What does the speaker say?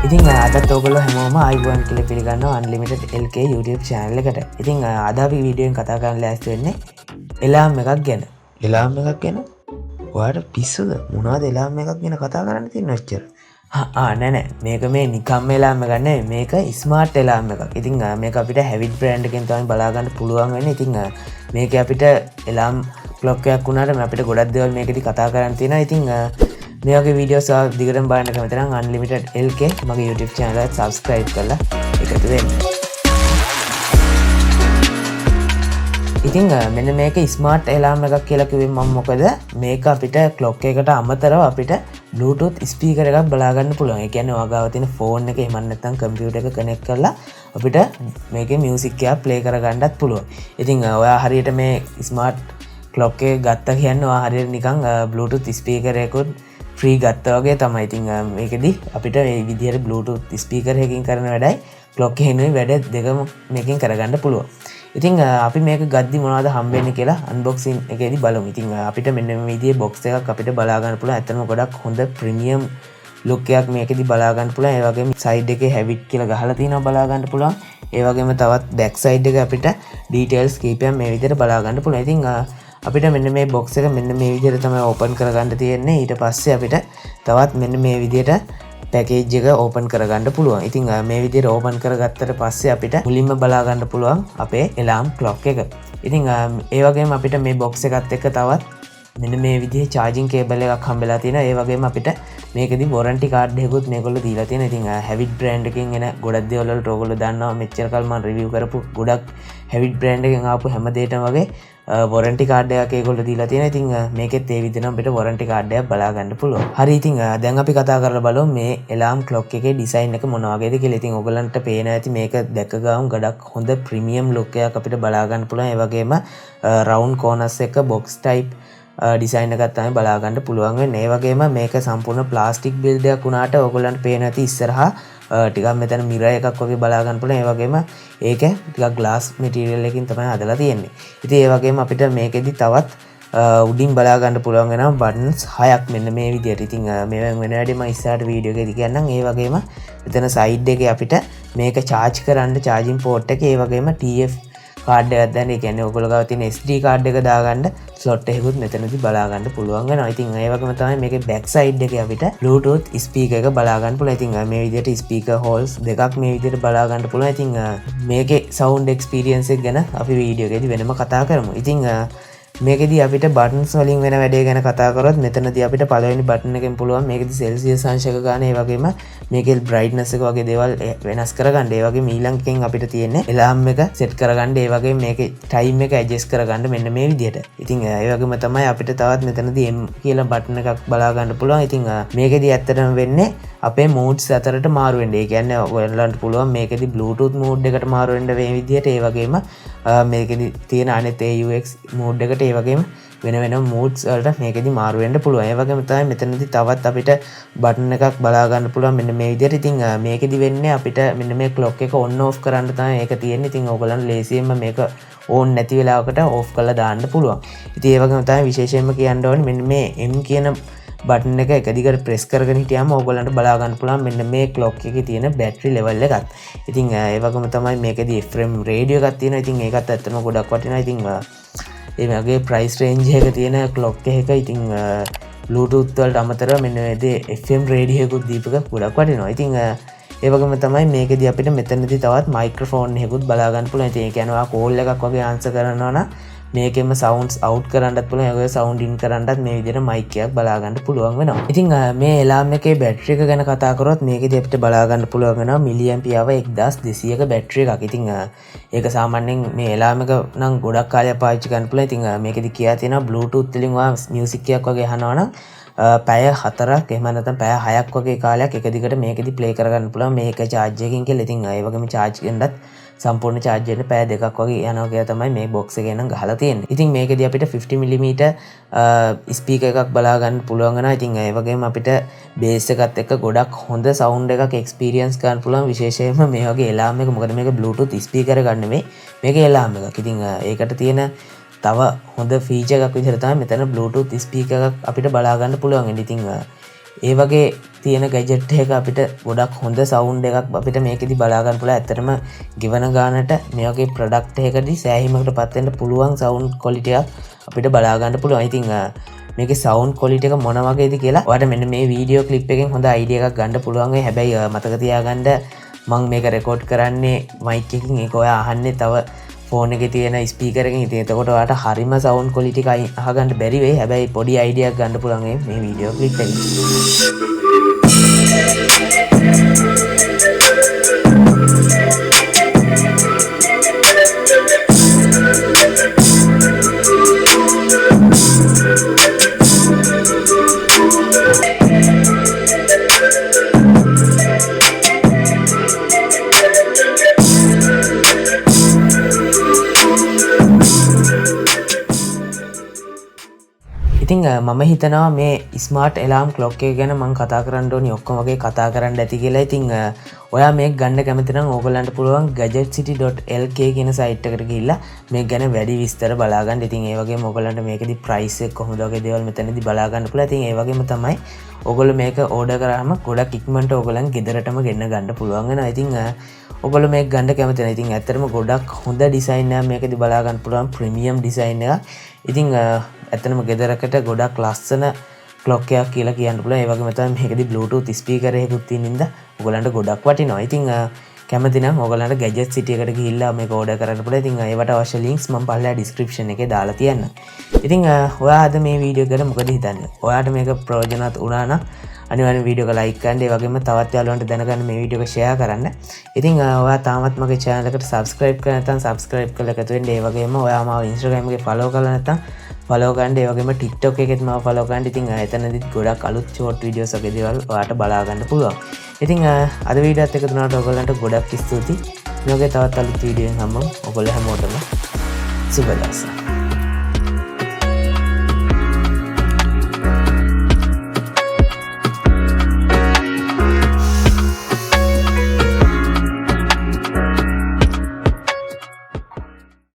ඉතින් අදත් ඔයගොල්ලෝ හැමෝම ආයිබෝන් කියලා පිළිගන්නවා Unlimited LK YouTube channel එකට. ඉතින් අද අපි වීඩියෝ එකෙන් කතා කරන්න ලෑස්ති වෙන්නේ එලාම් එකක් ගැන. එලාම් එකක් ගැන? ඔයාලට පිස්සුද? මොනවද එලාම් එකක් ගැන කතා කරන්න තියෙන්නේ ඔච්චර? නෑ මේක මේ නිකම්ම එලාම් එකක් නෙවෙයි. මේක ස්මාර්ට් එලාම් එකක්. ඉතින් මේක අපිට HAVIT brand එකෙන් තමයි බලා ගන්න පුළුවන් වෙන්නේ. ඉතින් මේක අපිට එලාම් ක්ලොක් එකක් වුණාට අපිට ගොඩක් දේවල් මේකෙදි කතා කරන්න තියෙනවා. ඉතින් මේ වගේ වීඩියෝස් දිගටම බලන්න කැමති නම් Unlimited LK මගේ YouTube channel එකට subscribe කරලා එකතු වෙන්න. ඉතින් මෙන්න මේක ස්මාර්ට් එලාම් එකක් කියලා කිව්වේ මම මොකද මේක අපිට ක්ලොක් එකට අමතරව අපිට Bluetooth ස්පීකර් එකක් බලා ගන්න පුළුවන්. ඒ කියන්නේ ඔයාගාව තියෙන ෆෝන් එකේ එහෙම නැත්නම් කම්පියුටර් එක කනෙක්ට් කරලා අපිට මේකේ මියුසික් එකක් ප්ලේ කරගන්නත් පුළුවන්. ඉතින් ඔයා හරියට මේ ස්මාර්ට් ක්ලොක් එක ගත්තා කියන්නේ ඔයා හරියට නිකන් Bluetooth ස්පීකර් එකකුත් ෆ්‍රී ගත්තා වගේ තමයි. ඉතින් මේකෙදි අපිට මේ විදිහට Bluetooth ස්පීකර් එකකින් කරන වැඩයි ක්ලොක් එකකින් වැඩ දෙකම මේකෙන් කරගන්න පුළුවන්. ඉතින් අපි මේක ගද්දි මොනවද හම්බෙන්නේ කියලා අන්බොක්සින් එකේදී බලමු. ඉතින් අපිට මෙන්න මේ විදිහේ බොක්ස් එකක් අපිට බලා ගන්න පුළුවන්. ඇත්තටම ගොඩක් හොඳ ප්‍රීමියම් ලුක් එකක් මේකෙදි බලා ගන්න පුළුවන්. ඒ වගේම සයිඩ් එකේ HAVIT කියලා ගහලා තියෙනවා බලා ගන්න පුළුවන්. ඒ වගේම තවත් බෑක් සයිඩ් එකේ අපිට ඩීටේල්ස් කීපයක් මේ විදිහට බලා ගන්න පුළුවන්. ඉතින් අපිට මෙන්න මේ බොක්ස් එක මෙන්න මේ විදිහට තමයි ඕපන් කරගන්න තියෙන්නේ. ඊට පස්සේ අපිට තවත් මෙන්න මේ විදිහට පැකේජ් එක ඕපන් කරගන්න පුළුවන්. ඉතින් මේ විදිහට ඕපන් කරගත්තට පස්සේ අපිට මුලින්ම බලා ගන්න පුළුවන් අපේ එලාම් ක්ලොක් එක. ඉතින් ඒ වගේම අපිට මේ බොක්ස් එකත් එක්ක තවත් මෙන්න මේ විදිහේ charging cable එකක් හම්බෙලා තියෙනවා. ඒ වගේම අපිට මේකෙදි warranty card එකකුත් මේගොල්ලෝ දීලා තියෙනවා. ඉතින් HAVIT brand එකෙන් එන ගොඩක් දේවල් වලට ඕගොල්ලෝ දන්නවා මෙච්චර කල් මම review කරපු ගොඩක් HAVIT brand එකෙන් ආපු හැම දෙයකටම වගේ warranty card එකක් ඒගොල්ලෝ දීලා තියෙනවා. ඉතින් මේකෙත් ඒ විදිහටම අපිට warranty card එකක් බලා ගන්න පුළුවන්. හරි ඉතින් දැන් අපි කතා කරලා බලමු මේ alarm clock එකේ design එක මොන වගේද කියලා. ඉතින් ඔයගලන්ට පේනවා ඇති මේක දැක ගමන් ගොඩක් හොඳ premium look එකක් අපිට බලා ගන්න පුළුවන්. ඒ වගේම round corners එක box type ඩිසයින් එකක් තමයි බලා ගන්න පුළුවන් වෙන්නේ. ඒ වගේම මේක සම්පූර්ණ ප්ලාස්ටික් බිල්ඩ් එකක් වුණාට ඔයගොල්ලන්ට පේන ඇති ඉස්සරහා ටිකක් මෙතන මිරර් එකක් වගේ බලා ගන්න පුළුවන්. ඒ වගේම ඒක ටිකක් ග්ලාස් මැටීරියල් එකකින් තමයි හදලා තියෙන්නේ. ඉතින් ඒ වගේම අපිට මේකෙදි තවත් උඩින් බලා ගන්න පුළුවන් වෙනවා බටන්ස් 6ක් මෙන්න මේ විදිහට. ඉතින් මේ වෙන වැඩි මම ඉස්සරහට වීඩියෝ එකේදී කියන්නම්. ඒ වගේම මෙතන සයිඩ් එකේ අපිට මේක charge කරන්න charging port එක, ඒ වගේම TF කාඩ් එකක් දාන්න. ඒ කියන්නේ ඔයගොල්ලෝ ගාව තියෙන SD කාඩ් එක දාගන්න ස්ලොට් එකකුත් මෙතනදී බලා ගන්න පුළුවන් වෙනවා. ඉතින් ඒ වගේම තමයි මේකේ බෑක් සයිඩ් එකේ අපිට Bluetooth ස්පීකර් එක බලා ගන්න පුළුවන්. ඉතින් මේ විදිහට ස්පීකර් හෝල්ස් දෙකක් මේ විදිහට බලා ගන්න පුළුවන්. ඉතින් මේකේ සවුන්ඩ් එක්ස්පීරියන්ස් එක ගැන අපි වීඩියෝ එකේදී වෙනම කතා කරමු. ඉතින් මේකෙදී අපිට බටන්ස් වලින් වෙන වැඩේ ගැන කතා කරොත් මෙතනදී අපිට පළවෙනි බටන් එකෙන් පුළුවන් මේකෙදී සෙල්සියස් අංශක ගන්න, ඒ වගේම මේකේ බ්‍රයිට්නස් එක වගේ දේවල් වෙනස් කරගන්න. ඒ වගේම ඊළඟ එකෙන් අපිට තියෙන්නේ එලාම් එක සෙට් කරගන්න, ඒ වගේම මේකේ ටයිම් එක ඇඩ්ජස්ට් කරගන්න මෙන්න මේ විදිහට. ඉතින් ඒ වගේම තමයි අපිට තවත් මෙතනදී M කියලා බටන් එකක් බලා ගන්න පුළුවන්. ඉතින් මේකෙදී ඇත්තටම වෙන්නේ අපේ moods අතරට මාරු වෙන්න. ඒ කියන්නේ ඔයගලන්ට පුළුවන් මේකෙදී Bluetooth mode එකට මාරු වෙන්න මේ විදිහට. ඒ වගේම මේකෙදී තියෙන අනෙත් AUX mode එකට, ඒ වගේම වෙන වෙනම moods වලට මේකෙදී මාරු වෙන්න පුළුවන්. ඒ වගේම තමයි මෙතනදී තවත් අපිට බටන් එකක් බලා ගන්න පුළුවන් මෙන්න මේ විදිහට. ඉතින් මේකෙදී වෙන්නේ අපිට මෙන්න මේ clock එක on off කරන්න තමයි ඒක තියෙන්නේ. ඉතින් ඕගලන්ට ලේසියෙන්ම මේක on නැති වෙලාවකට off කරලා දාන්න පුළුවන්. ඉතින් ඒ වගේම තමයි විශේෂයෙන්ම කියන්න ඕනේ මෙන්න මේ M කියන බටන් එක එක දිගට ප්‍රෙස් කරගෙන හිටියාම ඕගලන්ට බලා ගන්න පුළුවන් මෙන්න මේ ක්ලොක් එකේ තියෙන බැටරි ලෙවල් එකත්. ඉතින් ඒ වගේම තමයි මේකෙදී FM රේඩියෝ එකක් තියෙනවා. ඉතින් ඒකත් ඇත්තටම ගොඩක් වටිනවා. ඉතින් ඒ වගේ ප්‍රයිස් රේන්ජ් එක තියෙන ක්ලොක් එකක ඉතින් Bluetooth වලට අමතරව මෙන්න මේ FM රේඩියෝ එකකුත් දීපක ගොඩක් වටිනවා. ඉතින් ඒ වගේම තමයි මේකෙදී අපිට මෙතනදී තවත් මයික්‍රොෆෝන් එකකුත් බලා ගන්න පුළුවන්. ඉතින් ඒ කියන්නේ ඔයා කෝල් එකක් වගේ ආන්සර් කරනවා නම් මේකෙම සවුන්ඩ්ස් අවුට් කරන්නත් පුළුවන්. ඒ වගේ සවුන්ඩ් ඉන් කරන්නත් මේ විදිහට මයික් එකක් බලා ගන්න පුළුවන් වෙනවා. ඉතින් මේ එලාම් එකේ බැටරි එක ගැන කතා කරොත් මේකෙදී අපිට බලා ගන්න පුළුවන් වෙනවා මිලි ඇම්පියර් 1200ක බැටරි එකක්. ඉතින් ඒක සාමාන්‍යයෙන් මේ එලාම් එක නම් ගොඩක් කාලයක් පාවිච්චි කරන්න පුළුවන්. ඉතින් මේකෙදී කියා තියෙනවා Bluetooth වලින් ඔයා මියුසික් එකක් වගේ අහනවා නම් පැය 4ක් එහෙම නැත්නම් පැය 6ක් වගේ කාලයක් එක දිගට මේකෙදි ප්ලේ කරගන්න පුළුවන් මේක charge එකකින් කියලා. ඉතින් ඒ වගේම charge එකෙන්වත් සම්පූර්ණ charge වෙන්න පැය 2ක් වගේ යනවා කියලා තමයි මේ box එකේ නම් ගහලා තියෙන්නේ. ඉතින් මේකෙදි අපිට 50mm ස්පීකර් එකක් බලා ගන්න පුළුවන් වෙනවා. ඉතින් ඒ වගේම අපිට bass එකත් එක්ක ගොඩක් හොඳ sound එකක් experience කරන්න පුළුවන්. විශේෂයෙන්ම මේ වගේ එලාම් එක මොකද මේක Bluetooth ස්පීකර් එකක් නෙමෙයි. මේක එලාම් එකක්. ඉතින් ඒකට තියෙන තව හොඳ ෆීචර් එකක් විදිහට තමයි මෙතන Bluetooth ස්පීකර් එකක් අපිට බලා ගන්න පුළුවන්. ඉතින් ඒ වගේ තියෙන ගැජට් එක අපිට ගොඩක් හොඳ සවුන්ඩ් එකක් අපිට මේකෙදි බලා ගන්න පුළුවන්. ඇත්තටම ගෙවන ගානට මේ වගේ ප්‍රොඩක්ට් එකකදී සෑහීමකට පත් වෙන්න පුළුවන් සවුන්ඩ් ක්වොලිටි එකක් අපිට බලා ගන්න පුළුවන්. ඉතින් මේකේ සවුන්ඩ් ක්වොලිටි එක මොන වගේද කියලා ඔයාලට මෙන්න මේ වීඩියෝ ක්ලිප් එකෙන් හොඳ අයිඩියා එකක් ගන්න පුළුවන් වෙයි. හැබැයි මතක තියාගන්න මම මේක රෙකෝඩ් කරන්නේ මයික් එකකින්. ඒක ඔයා අහන්නේ තව ෆෝන් එකේ තියෙන ස්පීකර් එකකින්. ඉතින් එතකොට ඔයාලට හරිම සවුන්ඩ් ක්වොලිටි එක අහගන්න බැරි වෙයි. හැබැයි පොඩි අයිඩියා එකක් ගන්න පුළුවන් මේ වීඩියෝ ක්ලිප් එකෙන්. ඉතින් මම හිතනවා මේ ස්මාර්ට් එලාම් ක්ලොක් එක ගැන මම කතා කරන්න ඕනි ඔක්කොම වගේ කතා කරන්න ඇති කියලා. ඉතින් ඔයා මේක ගන්න කැමති නම් ඕගොල්ලන්ට පුළුවන් gadgetcity.lk කියන සයිට් එකට ගිහිල්ලා මේක ගැන වැඩි විස්තර බලා ගන්න. ඉතින් ඒ වගේම ඕගොල්ලන්ට මේකෙදි ප්‍රයිස් එක කොහොමද වගේ දේවල් මෙතනදී බලා ගන්න පුළුවන්. ඉතින් ඒ වගේම තමයි ඕගොල්ලෝ මේක ඕඩර් කරාම ගොඩක් ඉක්මනට ඕගොල්ලන් ගෙදරටම ගෙන්න ගන්න පුළුවන් වෙනවා. ඉතින් ඔගොල්ලෝ මේක ගන්න කැමති නැහැ. ඉතින් ඇත්තටම ගොඩක් හොඳ ඩිසයින් එකක් මේකෙදි බලා ගන්න පුළුවන් ප්‍රීමියම් ඩිසයින් එකක්. ඉතින් ඇත්තටම ගෙදරකට ගොඩක් ලස්සන ක්ලොක් එකක් කියලා කියන්න පුළුවන්. ඒ වගේම තමයි මේකෙදි Bluetooth ස්පීකර් එකකුත් තියෙන නිසා ඔයගලන්ට ගොඩක් වටිනවා. ඉතින් කැමති නම් ඔයගලන්ට Gadget City එකට ගිහිල්ලා මේක ඕඩර් කරන්න පුළුවන්. ඉතින් ඒවට අවශ්‍ය links මම පල්ලා description එකේ දාලා තියන්නම්. ඉතින් ඔයා අද මේ වීඩියෝ ගැන මොකද හිතන්නේ? ඔයාට මේක ප්‍රයෝජනවත් වුණා නම් අනිවාර්යෙන් වීඩියෝ එක like කරන්න. ඒ වගේම තවත් යාළුවන්ට දැනගන්න මේ වීඩියෝ එක share කරන්න. ඉතින් ඔයා තාමත් මගේ channel එකට subscribe කරලා නැත්නම් subscribe කරලා එකතු වෙන්න. ඒ වගේම ඔයා මාව Instagram එකේ follow කරලා නැත්නම් follow කරන්න. ඒ වගේම TikTok එකෙත් මාව follow කරන්න. ඉතින් එතනදිත් ගොඩක් අලුත් short videos වගේ දේවල් ඔයාට බලා ගන්න පුළුවන්. ඉතින් අද වීඩියෝත් එකතු වුණාට ඔයගොල්ලන්ට ගොඩක් ස්තුතියි. මේ වගේ තවත් අලුත් වීඩියෝ එකකින් හම්බෙමු. ඔයගොල්ලෝ හැමෝටම සුබ දවසක්.